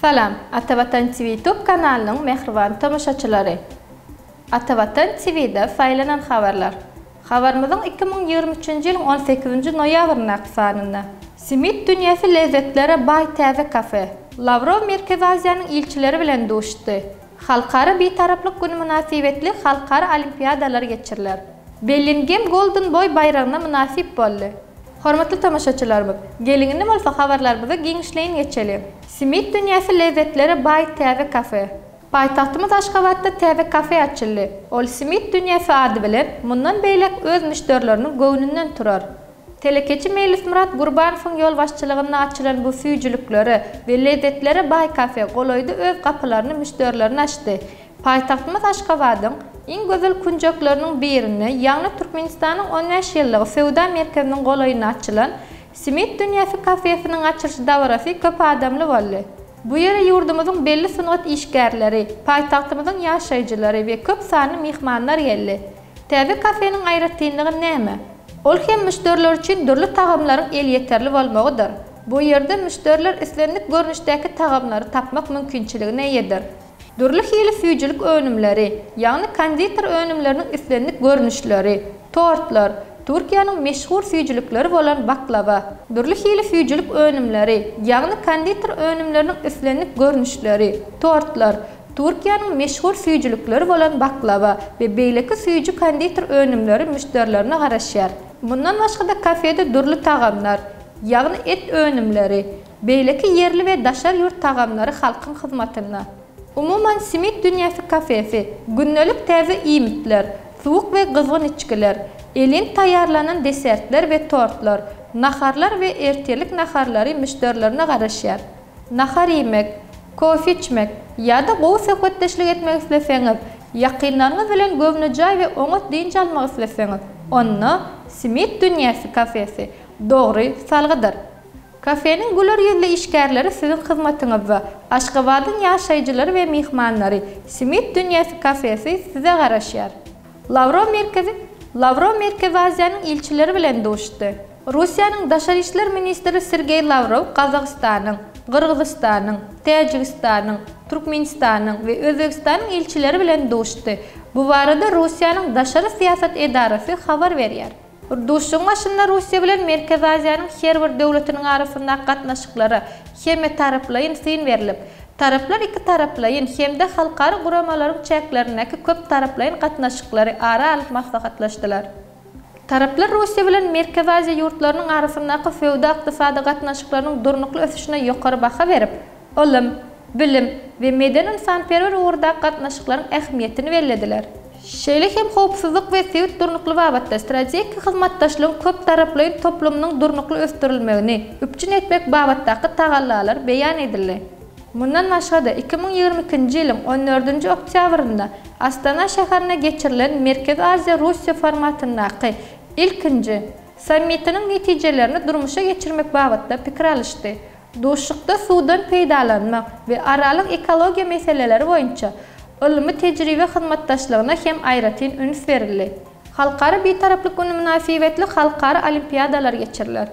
Salam, Atavatan TV YouTube kanalının mehriban tomoshaçylary. Atavatan TV'de saylanan habarlar. Habarımızın 2023-nji ýylyň 18-nji noýabryna sanynda. Simit dünýäsi lezzetlere bay täze kafe. Lavrov Merkez Aziýanyň ilçileri bilen duşdy. Halkara bitaraplyk güni münasibetli halkara olimpiadalar geçirilýär. Bellingham Golden Boy bayramına münasip boldy. Hormatly tamaşaçylarymyz, geliňinde bolsa habarlarymyzy giňişleýin geçelim. Simit dünýäsi lezzetlere bay täze kafe. Paytahtymyz Aşgabatda täze kafe açyldy. Ol Simit dünýäsi ady bilen mundan beýlek öz müşterileriniň göwnünden turar. Telekeçi Melis Murat Gurbanowyň ýol başçylygynda açylan bu süýjülükleri we lezzetlere bay kafe golaýdy öz kapylaryny müşterilerine açdy. Paytahtymyz Aşgabatyň iň gözel kunjoklarının birini ýagny Türkmenistanyň 15 ýyllyk Sewda merkeziniň golaýyna açylan Simit dünýäsi kafesiniň açylyş dawrasy köp adamly boldy. Bu ýere ýurdumyzyň belli sunat işgärleri, paýtahtymyzyň ýaşaýjylary we köp sany mehmanlar geldi. Täze kafeniň aýratynlygy näme? Ol hem müşteriler üçin dürli tagamlaryň el ýeterli bolmagydyr. Bu ýerde müşteriler islendik görnüşdäki tagamlary tapmak mümkinçiligine ýedir. Dürli hili süýjülük önümleri, ýagny konditor önümleriniň islendik görnüşleri, tortlar, Türkiýanyň meşhur süýjülükleri bolan baklava, dürli hili süýjülük önümleri, ýagny konditor önümleriniň islendik görnüşleri, tortlar, Türkiýanyň meşhur süýjülükleri bolan baklava we beýleki süýjü konditor önümleri müşterilerine garaşýar. Bundan başga da kafede dürli tagamlar, ýagny et önümleri, beýleki yerli we daşar ýurt tagamlary halkyň hyzmatynda. Umuman Simit dünýäsi kafesi, günnelik täze iýmitler, suwuk we gyzgyn içkiler, elin taýýarlanan desertler we tortlar, naharlar we ertelik naharlary müşterilerine garaşýar. Nahar ýemek, kofe içmek ýa-da gowy söhbetdeşlik etmek isleseňiz, ýakynlaryňyz bilen gownajaý we oňat diňç almak isleseňiz, onda Simit dünýäsi kafesi dogry salgydyr. Kafenin güler ýüzli işgärleri siziň hyzmatyňyzda, Aşgabatyň ýaşaýjylary we mehmanlary Simit dünýäsi kafesi size garaşýar. Lavrov Merkez Aziýanyň ilçileri bilen duşdy. Russiýanyň Daşary işler ministri Sergey Lavrov Gazagystanyň, Qırgyzystanyň, Täjikistanyň, Türkmenistanyň we Özbegistanyň ilçileri bilen duşdy. Bu barada Russiýanyň Daşary siýasat edarasy habar berýär. Duşuň başynda Russiýa bilen Merkez Aziýanyň her bir döwletiniň arasynda gatnaşyklary hem taraplaýyn syn berilip, taraplar iki taraplaýyn hem-de halkary guramalaryň çäklerindäki köp taraplaýyn gatnaşyklary ara alyp maslahatlaşdylar. Taraplar Russiýa bilen Merkez Aziýa ýurtlarynyň arasyndaky feodal ykdysady gatnaşyklarynyň durnukly ösüşine ýokary baha berip, ilim, bilim we meden insanperwer ugrda gatnaşyklaryň ähmiýetini bellediler. Şeýle hem howpsuzlyk we sewit durnukly babatda strategik hyzmatdaşlygyň köp taraplaýyn toplumynyň durnukly ösdürilmegini üpçün etmek babatdaky tagallalar beýan edildi. Mundan başga 2022-nji ýylyň 14-nji oktýabrynda Astana şäherine geçirilen Merkez Aziýa Russiýa formatyndaky ilkinji sammitiniň netijelerini durmuşa geçirmek babatda pikir alışdy. Duşlukda suwdan peýdalanmak we aralyk ekologiýa meseleleri boýunça ilmi tejribe hyzmatdaşlygyna hem aýratyn üns berildi. Halkara bitaraplyk güni münasibetli halkara olimpiadalar geçirilýär.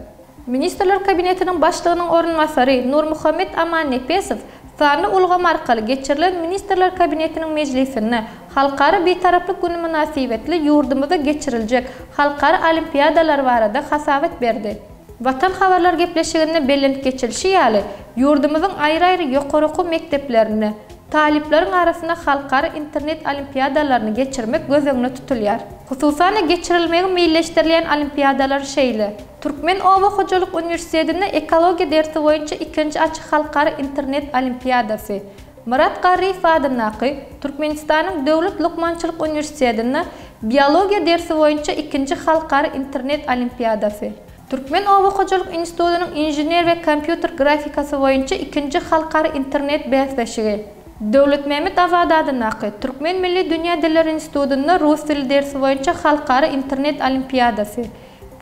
Ministrler kabinetiniň başlygynyň orunmasary Nurmuhammed Aman Nepesow sany ulgam arkaly geçirilen Ministrler kabinetiniň mejlisine halkara bitaraplyk güni münasibetli ýurdumyzda geçiriljek halkara olimpiadalar barada hasawat berdi. Vatan habarlar gepleşiginde bellenip geçilişi ýaly ýurdumyzyň aýry-aýry ýokary okuw mekdeplerini talipleriň arasynda halkara internet olimpiadalaryny geçirmek göz öňüne tutulýar. Hususan geçirilmegi meýilleşdirilen olimpiadalar şeýle. Türkmen Oba Hojalyk Uniwersitetinde ekologiýa dersi boýunça 2-nji açyk halkara internet olimpiadasy, Murat Garriýew adynaky Türkmenistanyň Döwlet Lukmançylyk Uniwersitetinde biologiýa dersi boýunça 2-nji halkara internet olimpiadasy, Türkmen Oba Hojalyk Institutynyň inженер we kompýuter grafikasy boýunça 2-nji halkara internet bäsleşigi, Döwlet Mehmet Azad adynaky Türkmen Milli Dünýä Dilleri Institutynda rus dili dersi boýunça halkara internet olimpiadasy,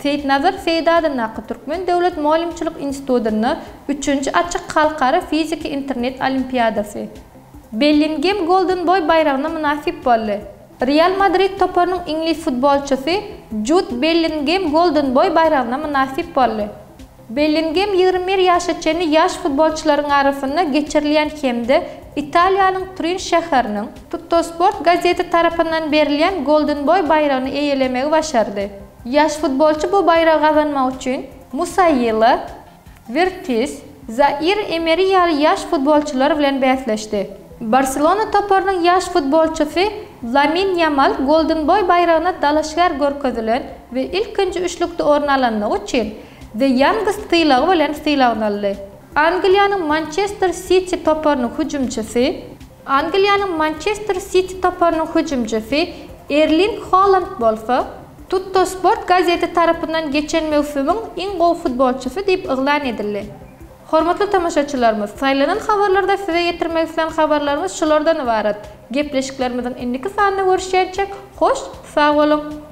Seyitnazar Seyit adynaky Türkmen Döwlet Muallimçilik Institutynda 3-nji açyk halkara fizika internet olimpiadasy, Bellingham Golden Boy bayramına münasip boldy. Real Madrid toparının İngiliz futbolçusu Jude Bellingham Golden Boy bayrağına münasip boldy. Bellingham 21 yaşaçany yaş futbolçuların arasında geçirilen hemde İtalya'nın Turin şäheriniň Tuttosport gazeti tarapyndan berilen Golden Boy bayrağını eýelemegi başardy. Yaş futbolçu bu bayrağı kazanmak üçin Musiala, Virtus, Zaire Emery yaş futbolçular bilen bäsleşdi. Barcelona toparının yaş futbolçusu Lamine Yamal Golden Boy bayrağına dalaşgar görkezdilen ve ilkinci üçlükde orun alanmak üçin The Youngest tıylağı bilen tıylawnaldy. Angliýanyň Manchester City toparının hüjümçisi Erling Haaland bolsa Tuttosport gazeti tarapyndan geçen mevsimiň iň gowy futbolçusy diýip yglan edildi. Hormatly tamaşaçylarymyz, saýlanan habarlarda size ýetirmek isleýän habarlarymyz şulardan ibaret. Gepleşiklerimizden indiki sanda görüşýänçek, hoş, sag bolun.